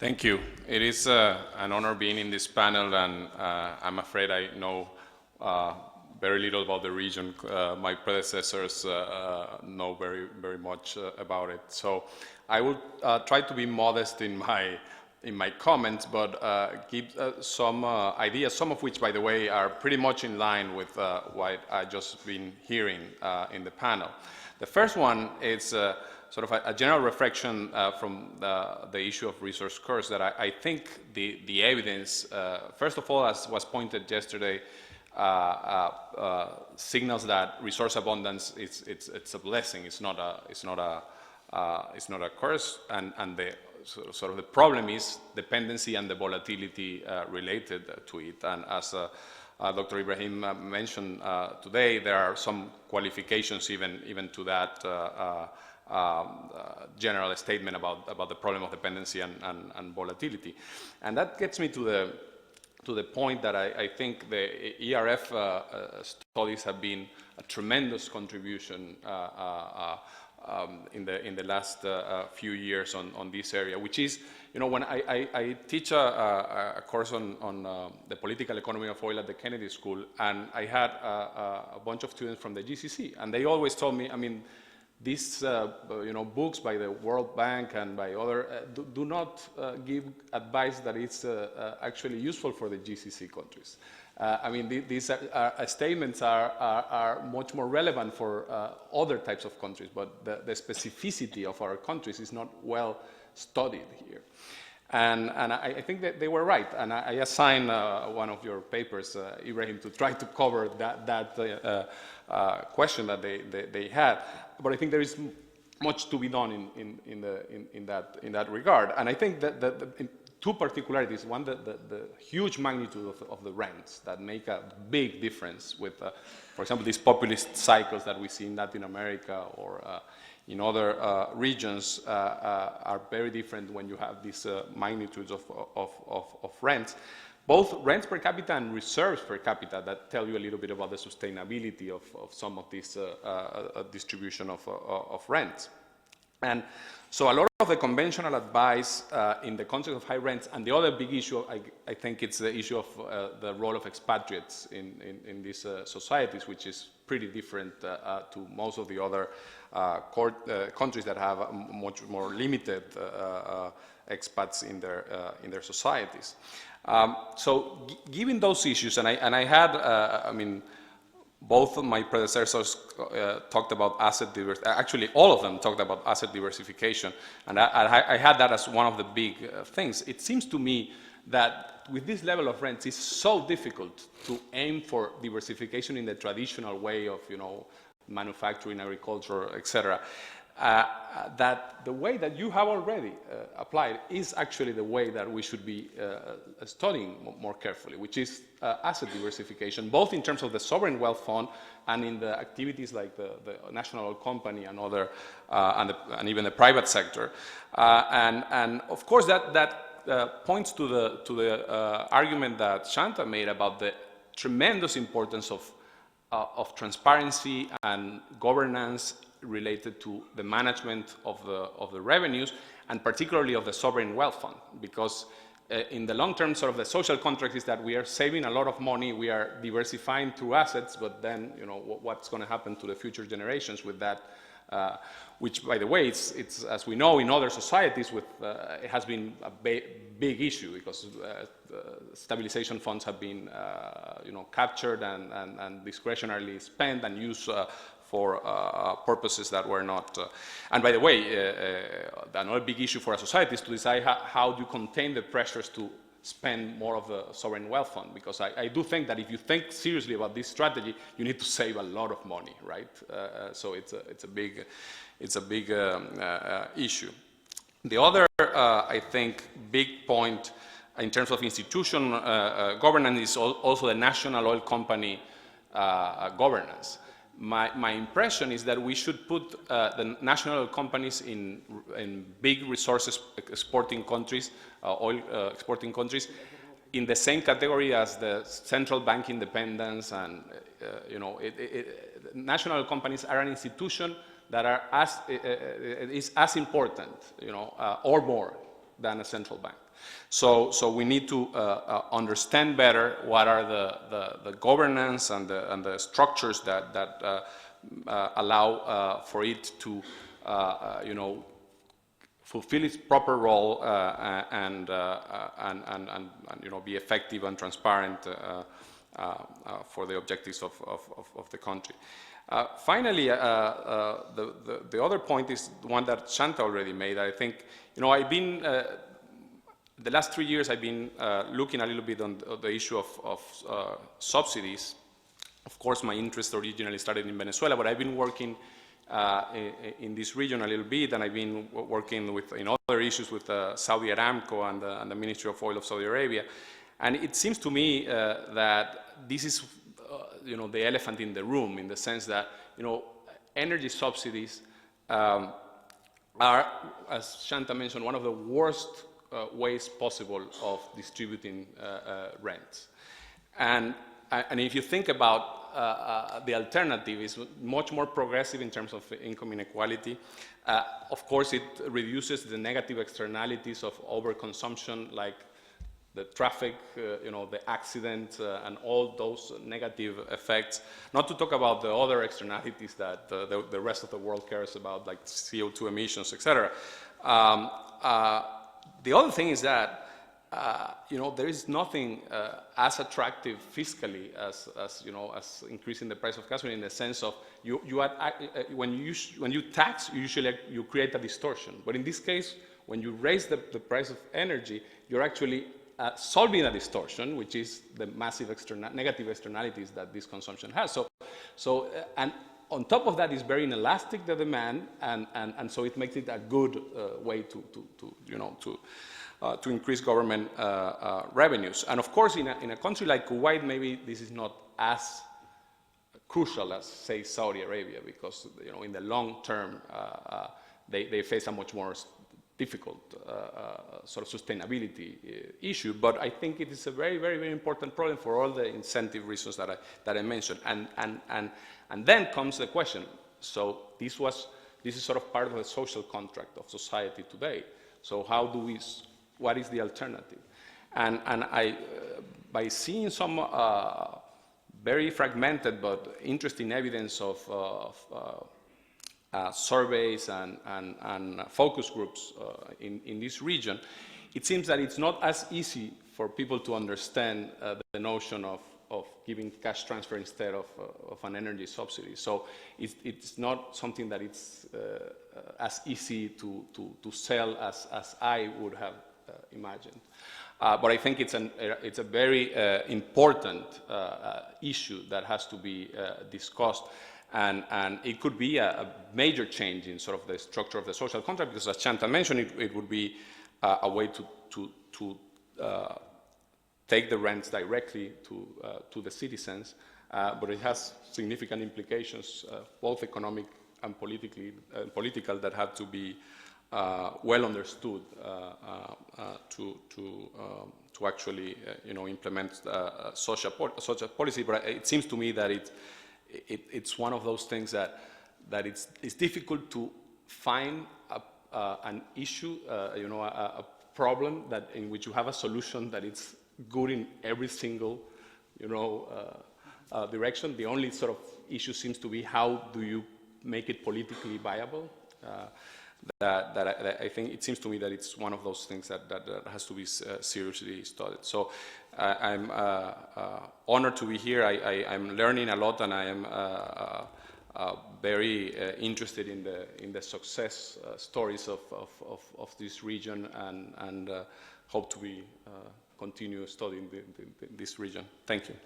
Thank you. It is an honor being in this panel, and I'm afraid I know very little about the region. My predecessors know very much about it. So I will try to be modest in my comments, but give some ideas, some of which, by the way, are pretty much in line with what I just been hearing in the panel. The first one is sort of a general reflection from the issue of resource curse, that I think the evidence, first of all, as was pointed yesterday, signals that resource abundance it's a blessing. It's not a curse, and the sort of the problem is dependency and the volatility related to it. And as Dr. Ibrahim mentioned today, there are some qualifications even to that general statement about the problem of dependency and volatility. And that gets me to the point that I think the ERF studies have been a tremendous contribution in the last few years on this area, which is, when I teach a course on the political economy of oil at the Kennedy School, and I had a bunch of students from the GCC, and they always told me, these books by the World Bank and by other do not give advice that is actually useful for the GCC countries. These statements are much more relevant for other types of countries, but the specificity of our countries is not well studied here. And I think that they were right, and I assigned one of your papers, Ibrahim, to try to cover that question that they had. But I think there is much to be done in that regard. And I think that two particularities: one, the huge magnitude of the rents that make a big difference with, for example, these populist cycles that we see in Latin America or in other regions are very different when you have these magnitudes of rents. Both rents per capita and reserves per capita that tell you a little bit about the sustainability of some of this distribution of rents. And so a lot of the conventional advice in the context of high rents, and the other big issue, I think it's the issue of the role of expatriates in these societies, which is pretty different to most of the other countries that have a much more limited expats in their societies. So given those issues, and I had, both of my predecessors talked about asset diversification. Actually, all of them talked about asset diversification, and I had that as one of the big things. It seems to me that with this level of rents, it's so difficult to aim for diversification in the traditional way of, manufacturing, agriculture, etc. That the way that you have already applied is actually the way that we should be studying more carefully, which is asset diversification, both in terms of the sovereign wealth fund and in the activities like the national oil company and other, and even the private sector. And of course that points to the argument that Shanta made about the tremendous importance of transparency and governance related to the management of the revenues, and particularly of the sovereign wealth fund, because in the long term, sort of the social contract is that we are saving a lot of money, we are diversifying through assets, but then what's going to happen to the future generations with that? Which, by the way, it's as we know in other societies, it has been a big issue, because stabilization funds have been captured and discretionarily spent and used for purposes that were not. And by the way, another big issue for a society is to decide how do you contain the pressures to spend more of the sovereign wealth fund, because I do think that if you think seriously about this strategy, you need to save a lot of money, right? So it's a big issue. The other, I think, big point in terms of institution governance is also the national oil company governance. My impression is that we should put the national oil companies in big resources exporting countries, oil exporting countries, in the same category as the central bank independence, and national companies are an institution that are is as important, or more than a central bank. So we need to understand better what are the governance and the structures that allow for it to, fulfill its proper role and be effective and transparent for the objectives of the country. Finally, the other point is one that Shanta already made. I think, I've been, the last 3 years I've been looking a little bit on the issue of subsidies. Of course, my interest originally started in Venezuela, but I've been working in this region a little bit, and I've been working in other issues with Saudi Aramco and the Ministry of Oil of Saudi Arabia. And it seems to me that this is, the elephant in the room, in the sense that, energy subsidies are, as Shanta mentioned, one of the worst ways possible of distributing rents. And if you think about the alternative, is much more progressive in terms of income inequality. Of course, it reduces the negative externalities of overconsumption, like the traffic, the accidents, and all those negative effects. Not to talk about the other externalities that the rest of the world cares about, like CO2 emissions, etc. The other thing is that there is nothing as attractive fiscally as increasing the price of gasoline, in the sense of when you tax, usually you create a distortion. But in this case, when you raise the price of energy, you're actually solving a distortion, which is the massive negative externalities that this consumption has. And on top of that, is very inelastic, the demand, and so it makes it a good way to increase government revenues. And of course, in a country like Kuwait, maybe this is not as crucial as, say, Saudi Arabia, because in the long term, they face a much more difficult sort of sustainability issue. But I think it is a very, very, very important problem for all the incentive reasons that I mentioned. And then comes the question. So this is sort of part of the social contract of society today. So what is the alternative? And I, by seeing some very fragmented but interesting evidence of surveys and focus groups in this region, it seems that it's not as easy for people to understand the notion of giving cash transfer instead of an energy subsidy. So it's not something that it's as easy to sell as I would have imagined. But I think it's a very important issue that has to be discussed. And it could be a major change in sort of the structure of the social contract, because as Shanta mentioned, it would be a way to take the rents directly to the citizens, but it has significant implications, both economic and political, that have to be well understood to actually implement social policy. But it seems to me that it's one of those things that it's difficult to find an issue, a problem in which you have a solution that it's good in every single, direction. The only sort of issue seems to be how do you make it politically viable. That I think it seems to me that it's one of those things that has to be seriously studied. So I'm honored to be here. I'm learning a lot, and I am very interested in the success stories of this region, and hope to be continue studying this region. Thank you.